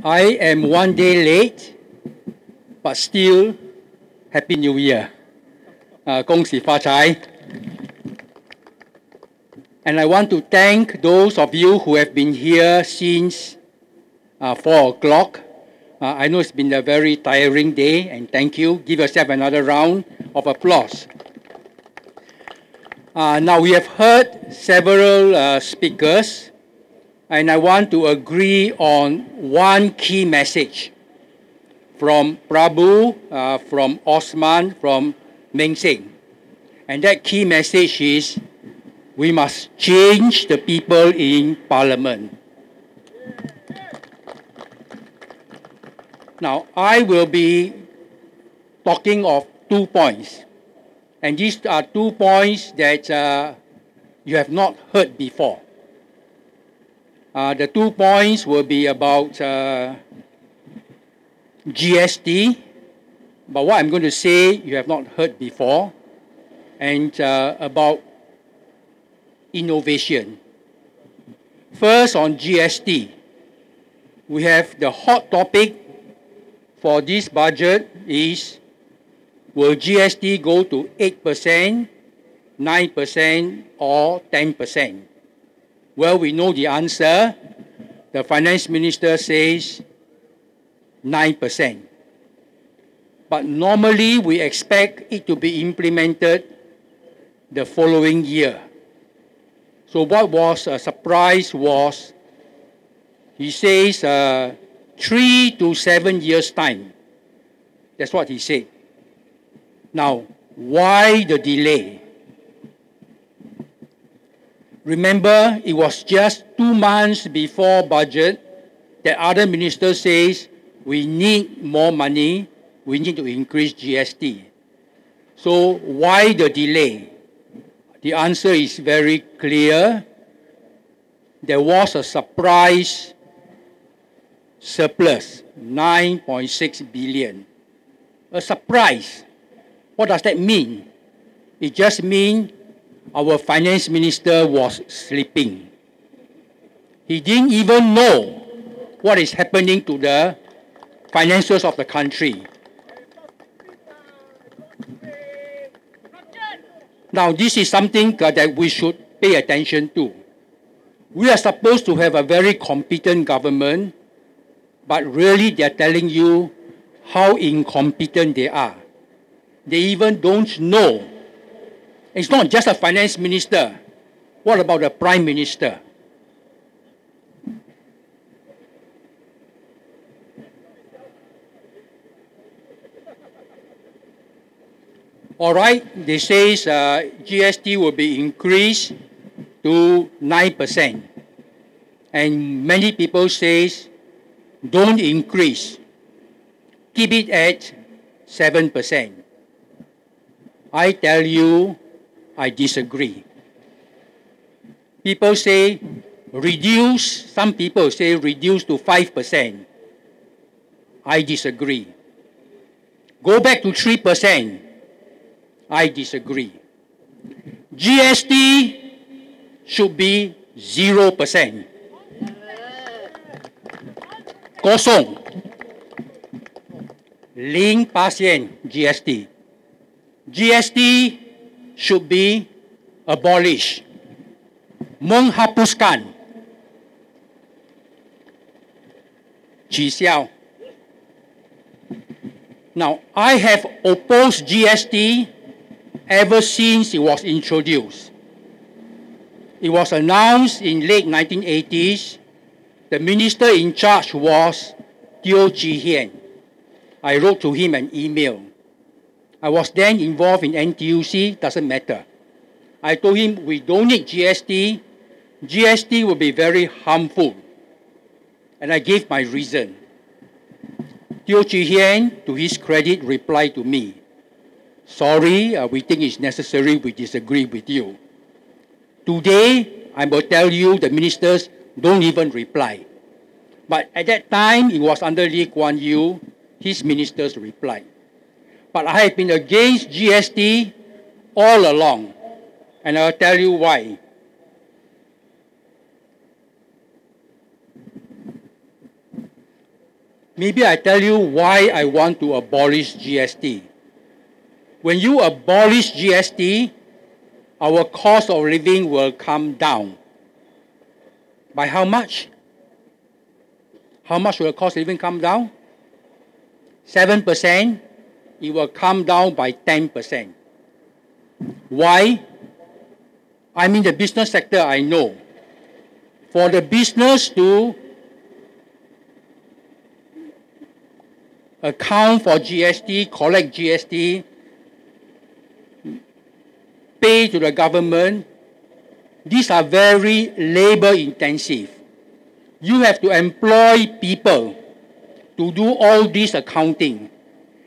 I am one day late, but still Happy New Year. 恭喜发财. And I want to thank those of you who have been here since 4 o'clock. I know it's been a very tiring day, and thank you. Give yourself another round of applause. Now we have heard several speakers, and I want to agree on one key message from Prabhu, from Osman, from Meng Seng. And that key message is we must change the people in Parliament. Now, I will be talking of 2 points. And these are 2 points that you have not heard before. The 2 points will be about GST, but what I'm going to say you have not heard before, and about innovation. First, on GST, we have the hot topic for this budget is, will GST go to 8%, 9%, or 10%? Well, we know the answer. The finance minister says 9%. But normally, we expect it to be implemented the following year. So what was a surprise was, he says 3 to 7 years' time. That's what he said. Now, why the delay? Remember, it was just 2 months before budget that other minister says we need more money, we need to increase GST. So why the delay? The answer is very clear. There was a surprise surplus, 9.6 billion. A surprise. What does that mean? It just means our finance minister was sleeping. He didn't even know what is happening to the finances of the country. Now, this is something that we should pay attention to. We are supposed to have a very competent government, but really they're telling you how incompetent they are. They even don't know. It's not just a finance minister. What about the prime minister? All right, they say GST will be increased to 9%. And many people say, don't increase. Keep it at 7%. I tell you, I disagree. People say reduce, some people say reduce to 5%. I disagree. Go back to 3%. I disagree. GST should be 0%. Kosong. 0% GST. GST should be abolished. Menghapuskan. 取消. Now, I have opposed GST ever since it was introduced. It was announced in late 1980s. The minister in charge was Teo Chee Hean. I wrote to him an email. I was then involved in NTUC, doesn't matter. I told him we don't need GST. GST will be very harmful. And I gave my reason. Teo Chee Hean, to his credit, replied to me, sorry, we think it's necessary, we disagree with you. Today, I will tell you the ministers don't even reply. But at that time, it was under Lee Kuan Yew, his ministers replied. But I have been against GST all along, and I'll tell you why. Maybe I tell you why I want to abolish GST. When you abolish GST, our cost of living will come down. By how much? How much will the cost of living come down? 7%. It will come down by 10%. Why? I'm in the business sector, I know. For the business to account for GST, collect GST, pay to the government, these are very labor intensive. You have to employ people to do all this accounting.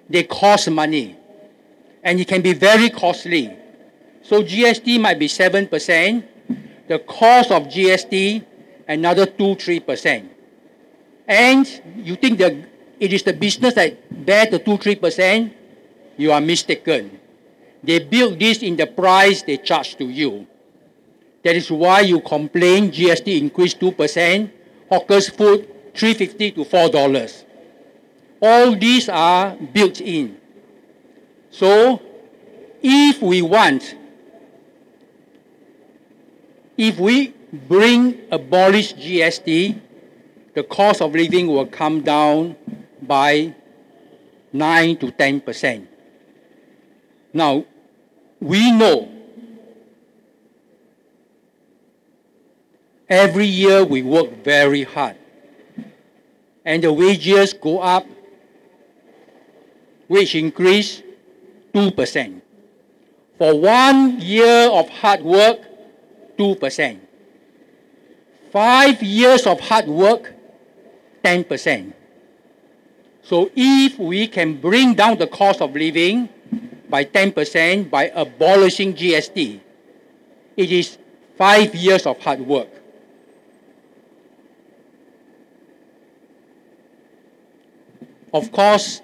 They cost money, and it can be very costly. So GST might be 7%, the cost of GST another 2-3%. And you think that it is the business that bears the 2-3%, you are mistaken. They build this in the price they charge to you. That is why you complain GST increased 2%, hawkers food $3.50 to $4. All these are built in. So if we abolish GST, the cost of living will come down by 9 to 10%. Now, we know every year we work very hard, and the wages go up, wage increase 2%. For 1 year of hard work, 2%. 5 years of hard work, 10%. So if we can bring down the cost of living by 10% by abolishing GST, it is 5 years of hard work. Of course,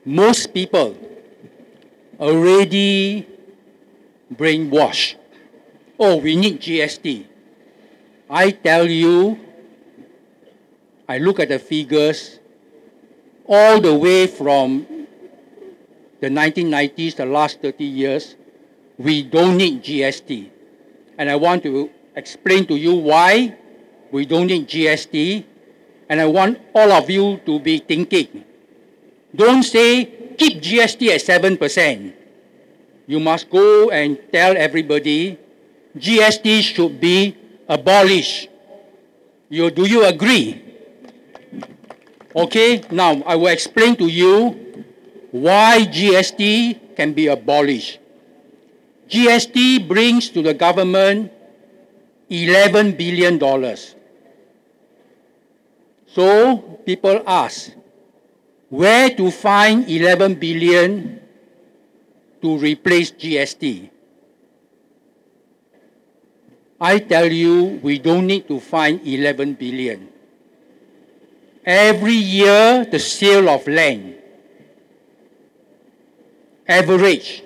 most people already brainwashed. Oh, we need GST. I tell you, I look at the figures, all the way from the 1990s, the last 30 years, we don't need GST. And I want to explain to you why we don't need GST. And I want all of you to be thinking. Don't say, keep GST at 7%. You must go and tell everybody, GST should be abolished. Do you agree? Okay, now I will explain to you why GST can be abolished. GST brings to the government $11 billion. So people ask, where to find 11 billion to replace GST? I tell you, we don't need to find 11 billion. Every year, the sale of land average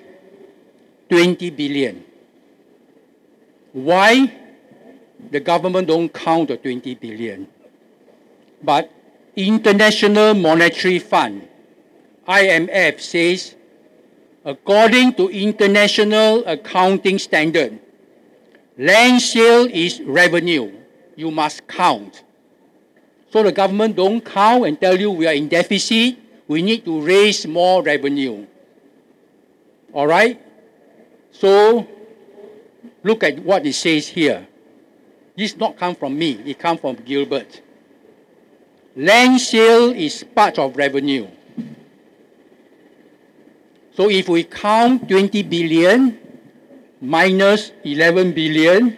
20 billion. Why the government don't count the 20 billion? But International Monetary Fund, IMF, says, according to international accounting standard, land sale is revenue. You must count. So the government don't count and tell you we are in deficit, we need to raise more revenue. All right? So look at what it says here. This not come from me, it comes from Gilbert. Land sale is part of revenue. So if we count 20 billion minus 11 billion,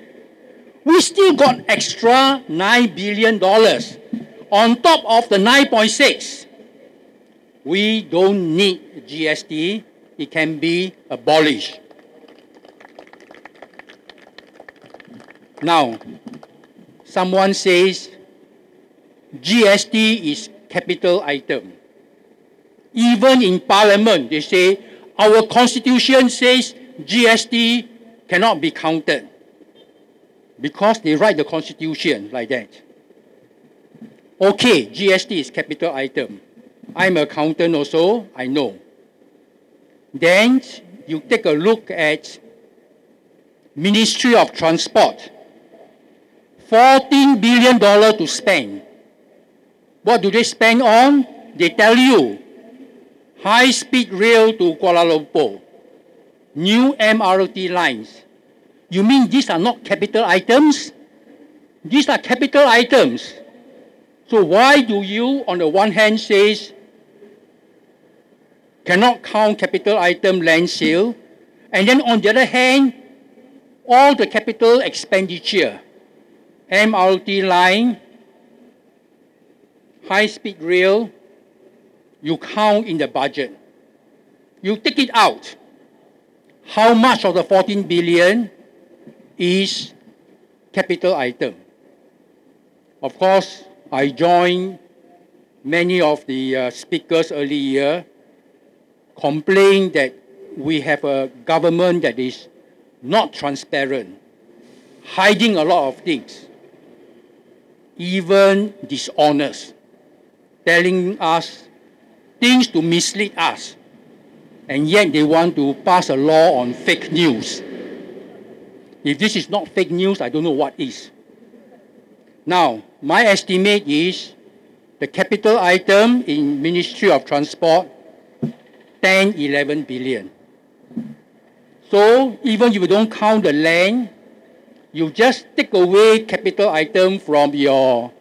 we still got extra $9 billion on top of the 9.6. We don't need GST. It can be abolished. Now, someone says GST is capital item. Even in Parliament, they say, our constitution says GST cannot be counted. Because they write the constitution like that. Okay, GST is capital item. I'm an accountant also, I know. Then you take a look at Ministry of Transport. $14 billion to spend. What do they spend on? They tell you, high-speed rail to Kuala Lumpur, new MRT lines. You mean these are not capital items? These are capital items. So why do you, on the one hand, say cannot count capital item land sale, and then on the other hand, all the capital expenditure, MRT line, high-speed rail, you count in the budget. You take it out. How much of the 14 billion is capital item? Of course, I joined many of the speakers earlier complain that we have a government that is not transparent, hiding a lot of things, even dishonest, telling us things to mislead us, and yet they want to pass a law on fake news. If this is not fake news, I don't know what is. Now, my estimate is the capital item in Ministry of Transport, 10, 11 billion. So even if you don't count the land, you just take away capital item from your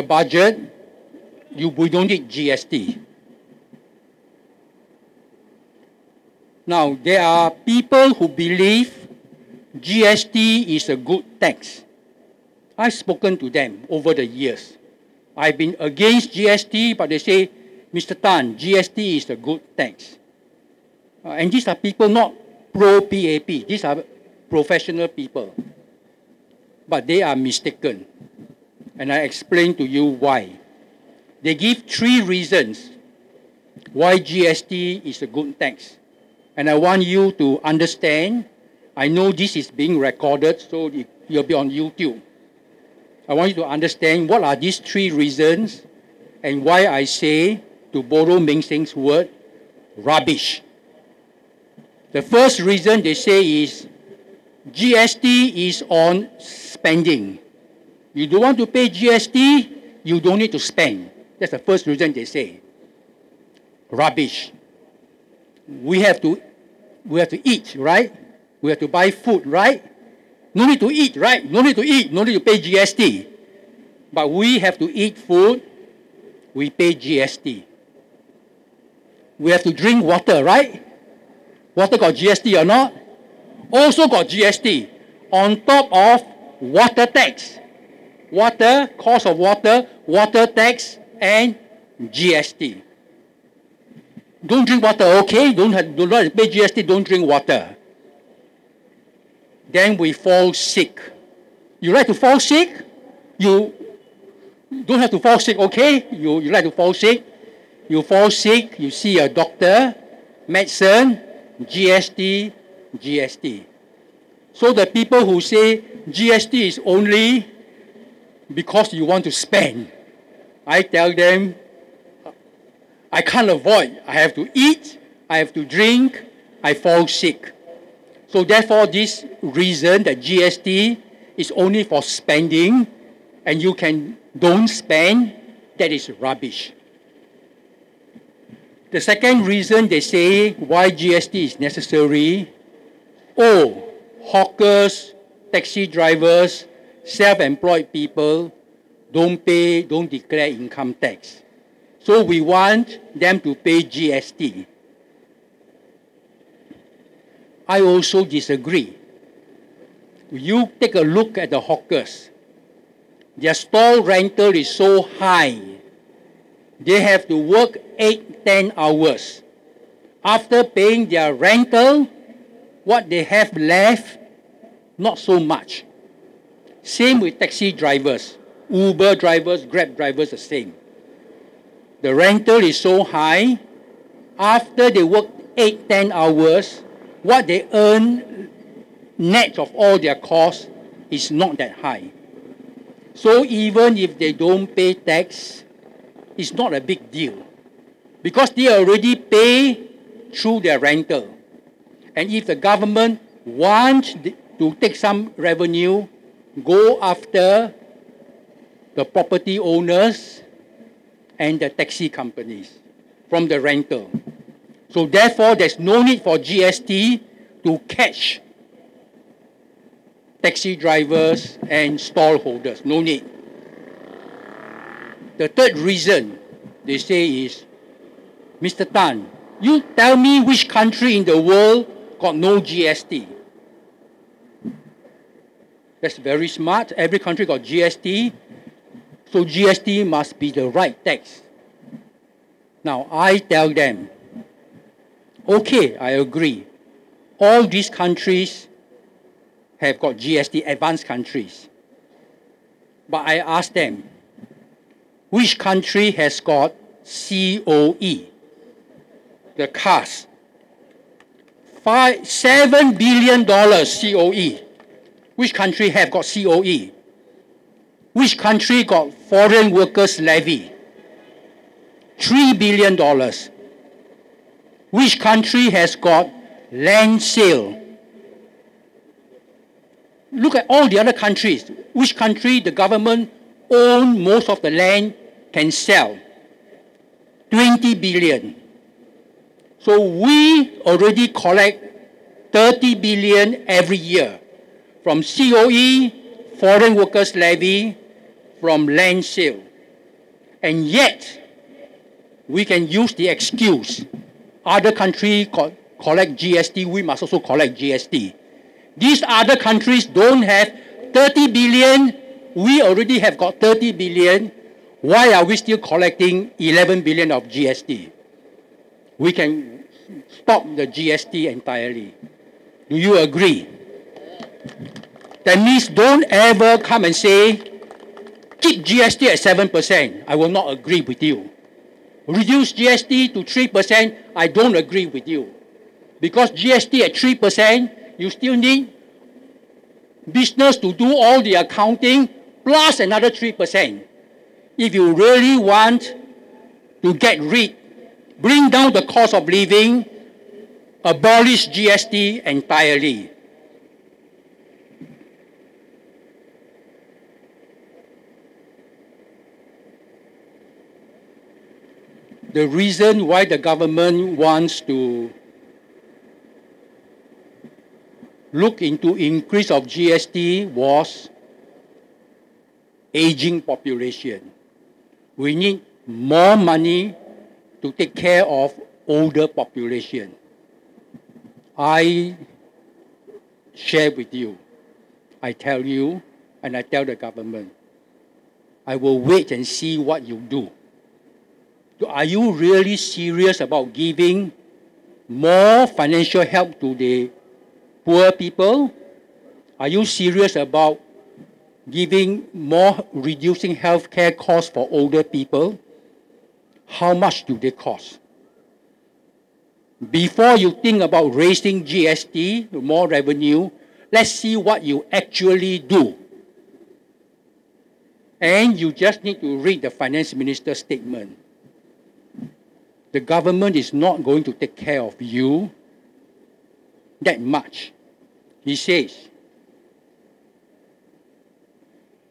budget, we don't need GST. Now, there are people who believe GST is a good tax. I've spoken to them over the years. I've been against GST, but they say, Mr. Tan, GST is a good tax. And these are people not pro-PAP. These are professional people. But they are mistaken. And I explain to you why. They give 3 reasons why GST is a good tax. And I want you to understand. I know this is being recorded, so you'll be on YouTube. I want you to understand what are these 3 reasons and why I say, to borrow Meng Seng's word, rubbish. The first reason they say is GST is on spending. You don't want to pay GST, you don't need to spend. That's the first reason they say. Rubbish. We have to eat, right? We have to buy food, right? No need to eat, right? No need to eat, no need to pay GST. But we have to eat food, we pay GST. We have to drink water, right? Water got GST or not? Also got GST. On top of water tax. Water, cost of water, water tax, and GST. Don't drink water, okay? Don't pay GST, don't drink water. Then we fall sick. You like to fall sick? You don't have to fall sick, okay? You like to fall sick? You fall sick, you see a doctor, medicine, GST, GST. So the people who say GST is only because you want to spend, I tell them, I can't avoid. I have to eat, I have to drink, I fall sick. So therefore, this reason that GST is only for spending and you don't spend, that is rubbish. The second reason they say why GST is necessary, hawkers, taxi drivers, self-employed people don't declare income tax. So we want them to pay GST. I also disagree. You take a look at the hawkers. Their stall rental is so high. They have to work 8-10 hours. After paying their rental, what they have left, not so much. Same with taxi drivers. Uber drivers, Grab drivers, the same. The rental is so high. After they work 8-10 hours, what they earn net of all their costs is not that high. So even if they don't pay tax, it's not a big deal because they already pay through their rental. And if the government wants to take some revenue, go after the property owners and the taxi companies from the rental. So therefore, there's no need for GST to catch taxi drivers and stall holders. No need. The third reason they say is, Mr. Tan, you tell me which country in the world got no GST. That's very smart. Every country got GST. So GST must be the right tax. Now I tell them, okay, I agree. All these countries have got GST, advanced countries. But I ask them, which country has got COE? The cars. $7 billion COE. Which country have got COE? Which country got foreign workers levy? $3 billion. Which country has got land sale? Look at all the other countries. Which country the government owns most of the land can sell? 20 billion. So we already collect 30 billion every year from COE, foreign workers levy, from land sale. And yet, we can use the excuse, other countries collect GST, we must also collect GST. These other countries don't have 30 billion, we already have got 30 billion. Why are we still collecting 11 billion of GST? We can stop the GST entirely. Do you agree? That means don't ever come and say, keep GST at 7%. I will not agree with you. Reduce GST to 3%. I don't agree with you. Because GST at 3%, you still need business to do all the accounting plus another 3%. If you really want to get rid, bring down the cost of living, abolish GST entirely. The reason why the government wants to look into increase of GST was aging population. We need more money to take care of older population. I share with you, I tell you, and I tell the government, I will wait and see what you do. Are you really serious about giving more financial help to the poor people? Are you serious about giving more, reducing healthcare costs for older people? How much do they cost? Before you think about raising GST, more revenue, let's see what you actually do. And you just need to read the finance minister's statement. The government is not going to take care of you that much. He says,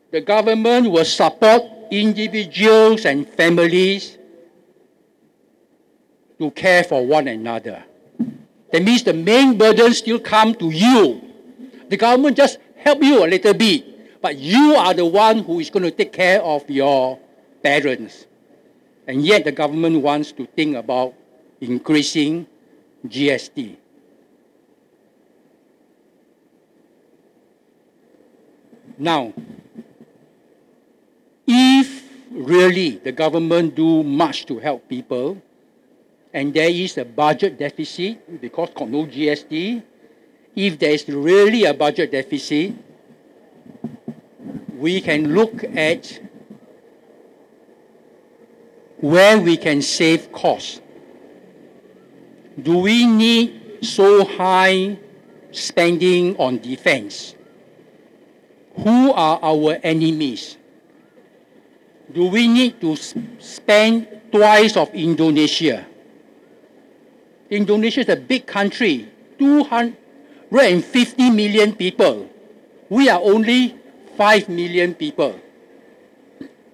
the government will support individuals and families to care for one another. That means the main burden still comes to you. The government just help you a little bit, but you are the one who is going to take care of your parents. And yet the government wants to think about increasing GST. Now, if really the government do much to help people, and there is a budget deficit because of no GST, if there is really a budget deficit, we can look at where we can save costs. Do we need so high spending on defense? Who are our enemies? Do we need to spend twice of Indonesia? Indonesia is a big country, 250 million people. We are only 5 million people.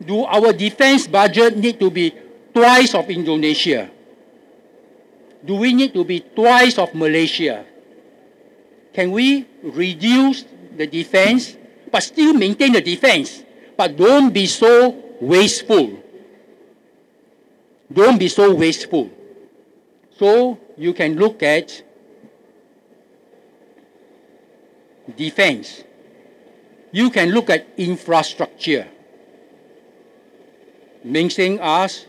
Do our defense budget need to be twice of Indonesia? Do we need to be twice of Malaysia? Can we reduce the defense, but still maintain the defense? But don't be so wasteful. Don't be so wasteful. So you can look at defense. You can look at infrastructure. Meng Seng asked,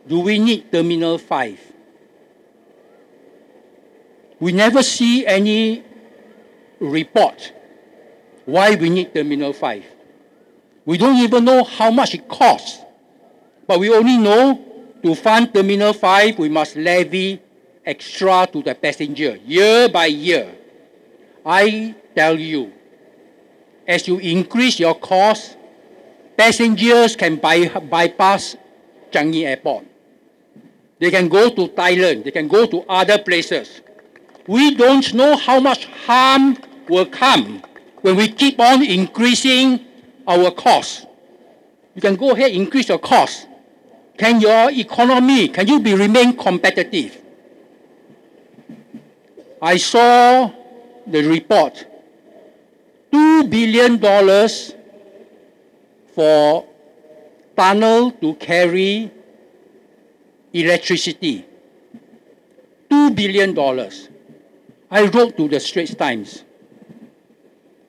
do we need Terminal 5? We never see any report why we need Terminal 5. We don't even know how much it costs. But we only know to fund Terminal 5, we must levy extra to the passenger, year by year. I tell you, as you increase your cost, passengers can bypass Changi Airport. They can go to Thailand. They can go to other places. We don't know how much harm will come when we keep on increasing our costs. You can go ahead and increase your costs. Can your economy, can you remain competitive? I saw the report, $2 billion for tunnel to carry electricity. $2 billion. I wrote to the Straits Times.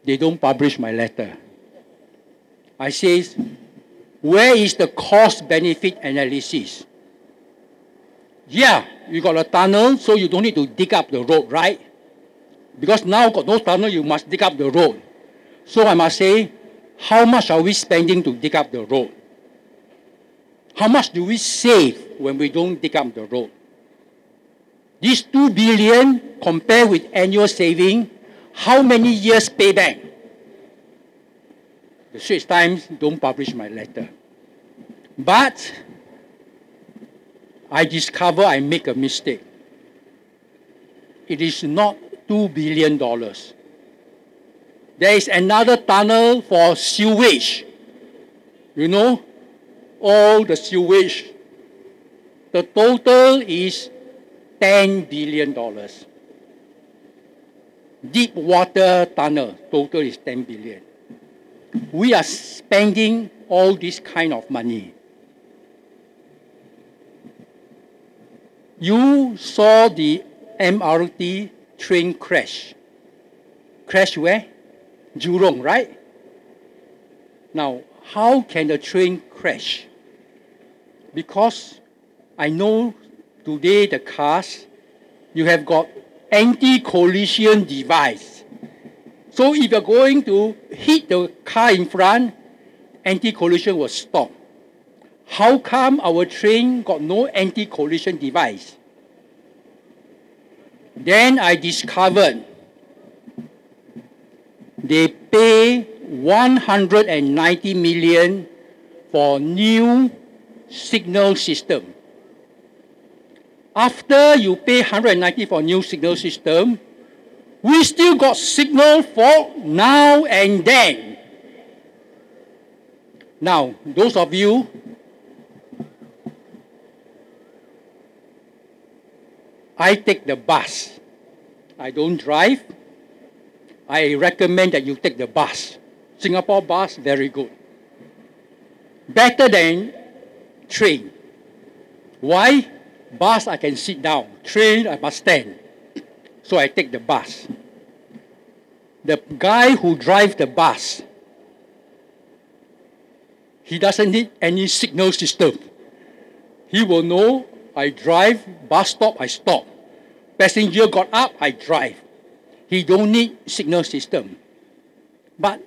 They don't publish my letter. I says, where is the cost-benefit analysis? Yeah, you got a tunnel, so you don't need to dig up the road, right? Because now got no tunnel, you must dig up the road. So I must say, how much are we spending to dig up the road? How much do we save when we don't dig up the road? These $2 billion compared with annual saving, how many years payback? The Straits Times don't publish my letter. But I discover I make a mistake. It is not $2 billion. There is another tunnel for sewage. You know, all the sewage. The total is $10 billion. Deep water tunnel, total is $10 billion. We are spending all this kind of money. You saw the MRT train crash. Crash where? Jurong, right? Now, how can a train crash? Because I know today the cars, you have got anti-collision device. So if you're going to hit the car in front, anti-collision will stop. How come our train got no anti-collision device? Then I discovered they pay $190 million for new signal system. After you pay $190 for new signal system, we still got signal for now and then. Now, those of you I take the bus. I don't drive. I recommend that you take the bus. Singapore bus, very good. Better than train. Why? Bus, I can sit down. Train, I must stand. So I take the bus. The guy who drives the bus, he doesn't need any signal system. He will know I drive, bus stop, I stop. Passenger got up, I drive. He don't need signal system. But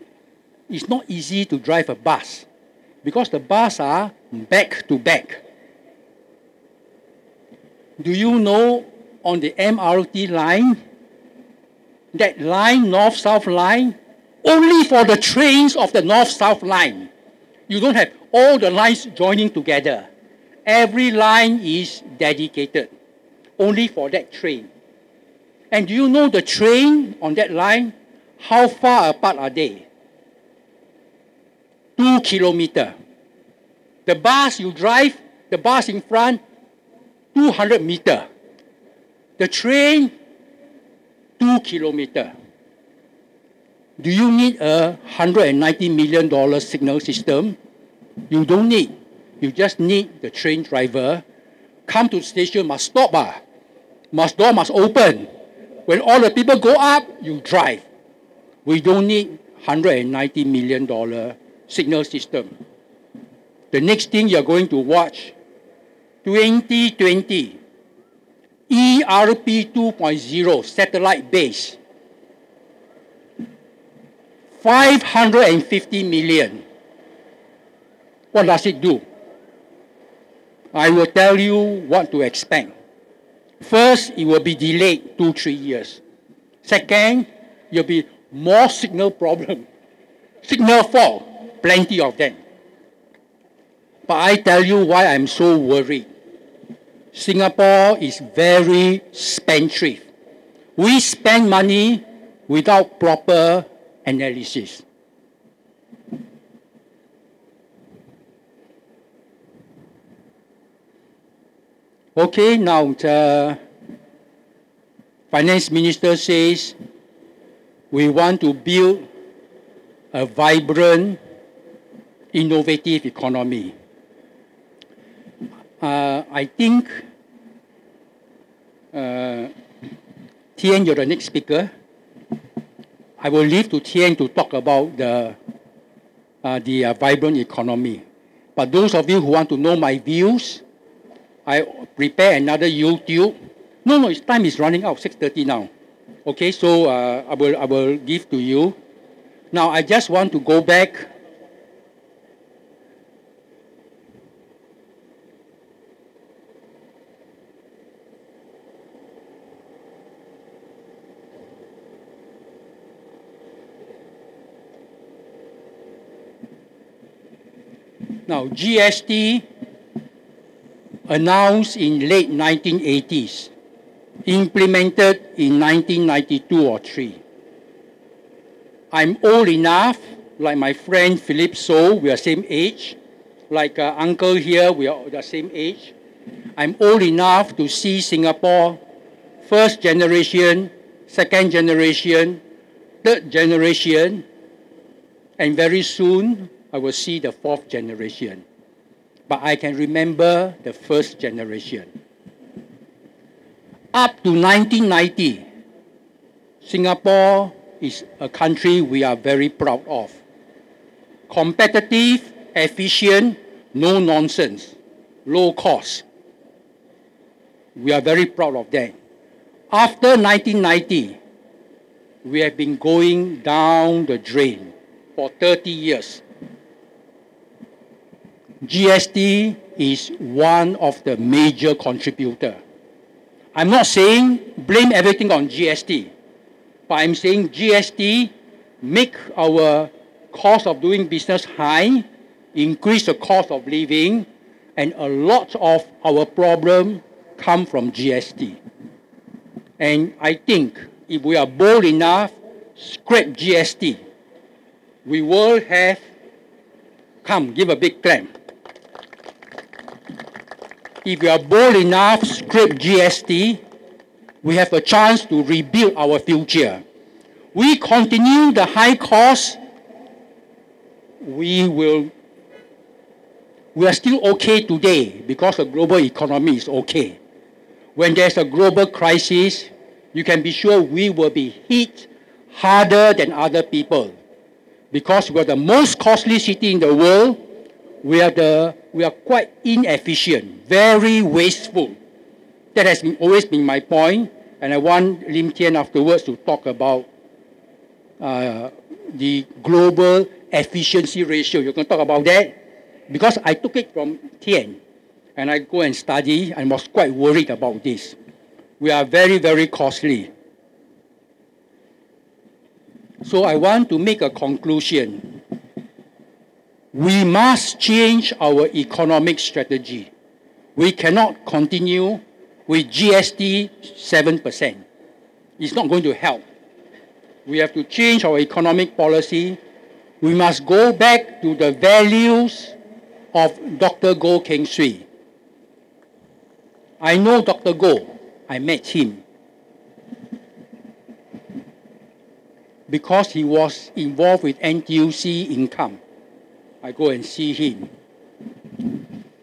it's not easy to drive a bus because the bus are back to back. Do you know on the MRT line, that line, north-south line, only for the trains of the north-south line. You don't have all the lines joining together. Every line is dedicated only for that train. And do you know the train on that line, how far apart are they? 2 kilometers. The bus you drive, the bus in front, 200 meters. The train, 2 kilometers. Do you need a $190 million signal system? You don't need. You just need the train driver. Come to the station, must stop. Door must open. When all the people go up, you drive. We don't need $190 million signal system. The next thing you're going to watch, 2020, ERP 2.0 satellite base, 550 million. What does it do? I will tell you what to expect. First, it will be delayed 2-3 years. Second, there will be more signal problem. Signal fault, plenty of them. But I tell you why I'm so worried. Singapore is very spendthrift. We spend money without proper analysis. Okay, now the finance minister says we want to build a vibrant, innovative economy. I think, Tien, you're the next speaker. I will leave to Tien to talk about the vibrant economy. But those of you who want to know my views, I prepare another YouTube. No, time is running out, 6:30 now. Okay, so I will give to you. Now, I just want to go back. Now, GST announced in late 1980s, implemented in 1992 or 3. I'm old enough, like my friend Philip So, we are same age. Like uncle here, we are the same age. I'm old enough to see Singapore, first generation, second generation, third generation, and very soon I will see the fourth generation. But I can remember the first generation. Up to 1990, Singapore is a country we are very proud of. Competitive, efficient, no nonsense, low cost. We are very proud of that. After 1990, we have been going down the drain for 30 years. GST is one of the major contributors. I'm not saying blame everything on GST, but I'm saying GST make our cost of doing business high, increase the cost of living, and a lot of our problem come from GST. And I think if we are bold enough, scrap GST, we will have, come, give a big clap. If we are bold enough, scrap GST, we have a chance to rebuild our future. We continue the high cost, we are still okay today because the global economy is okay. When there's a global crisis, you can be sure we will be hit harder than other people. Because we're the most costly city in the world, we are quite inefficient, very wasteful. That has always been my point, and I want Lim Tien afterwards to talk about the global efficiency ratio. You can talk about that? Because I took it from Tien, and I go and study and was quite worried about this. we are very, very costly. So I want to make a conclusion. We must change our economic strategy. We cannot continue with GST 7%. It's not going to help. We have to change our economic policy. We must go back to the values of Dr. Goh Keng Swee. I know Dr. Goh. I met him because he was involved with NTUC income. I go and see him.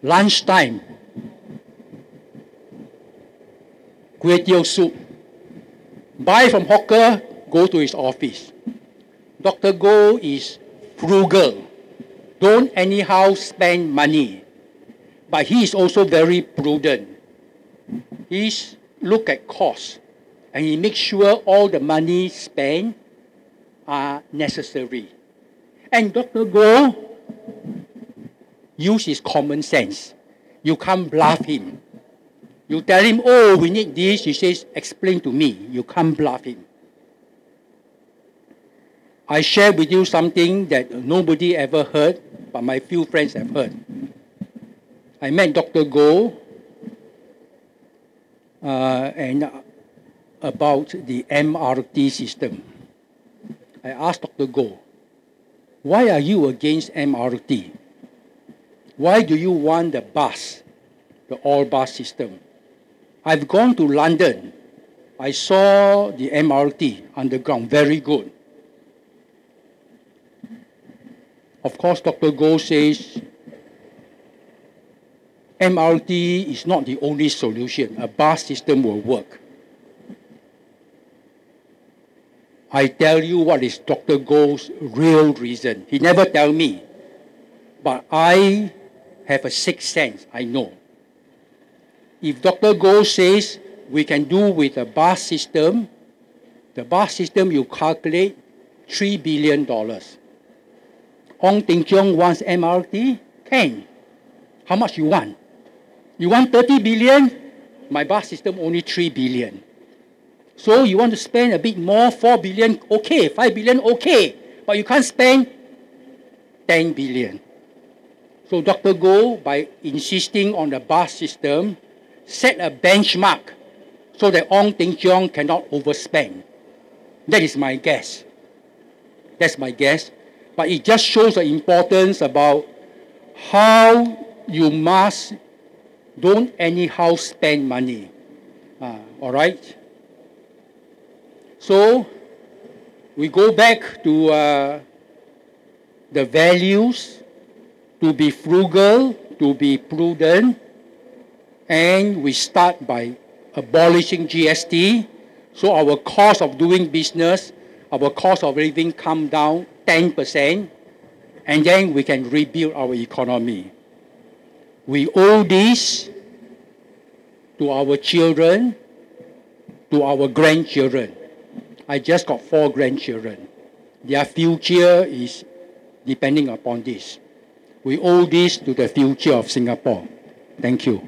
Lunchtime, kway teow soup. Buy from hawker, go to his office. Dr. Goh is frugal. Don't anyhow spend money. But he is also very prudent. He's look at cost, and he makes sure all the money spent are necessary. And Dr. Goh use his common sense. You can't bluff him. You tell him, oh, we need this. He says, explain to me. You can't bluff him. I share with you something that nobody ever heard, but my few friends have heard. I met Dr. Goh and about the MRT system. I asked Dr. Goh, why are you against MRT? Why do you want the bus, the all-bus system? I've gone to London. I saw the MRT underground, very good. Of course, Dr. Goh says MRT is not the only solution. A bus system will work. I tell you what is Dr. Goh's real reason. He never tell me, but I have a sixth sense. I know. If Dr. Goh says we can do with a bus system, the bus system you calculate $3 billion. Ong Teng Cheong wants MRT? Can. How much you want? You want 30 billion? My bus system only 3 billion. So you want to spend a bit more, 4 billion, okay, 5 billion, okay. But you can't spend 10 billion. So Dr. Goh, by insisting on the bus system, set a benchmark so that Ong Teng Cheong cannot overspend. That is my guess. That's my guess. But it just shows the importance about how you must don't anyhow spend money. All right? So we go back to the values, to be frugal, to be prudent, and we start by abolishing GST, so our cost of doing business, our cost of living come down 10%, and then we can rebuild our economy. We owe this to our children, to our grandchildren. I just got 4 grandchildren. Their future is depending upon this. We owe this to the future of Singapore. Thank you.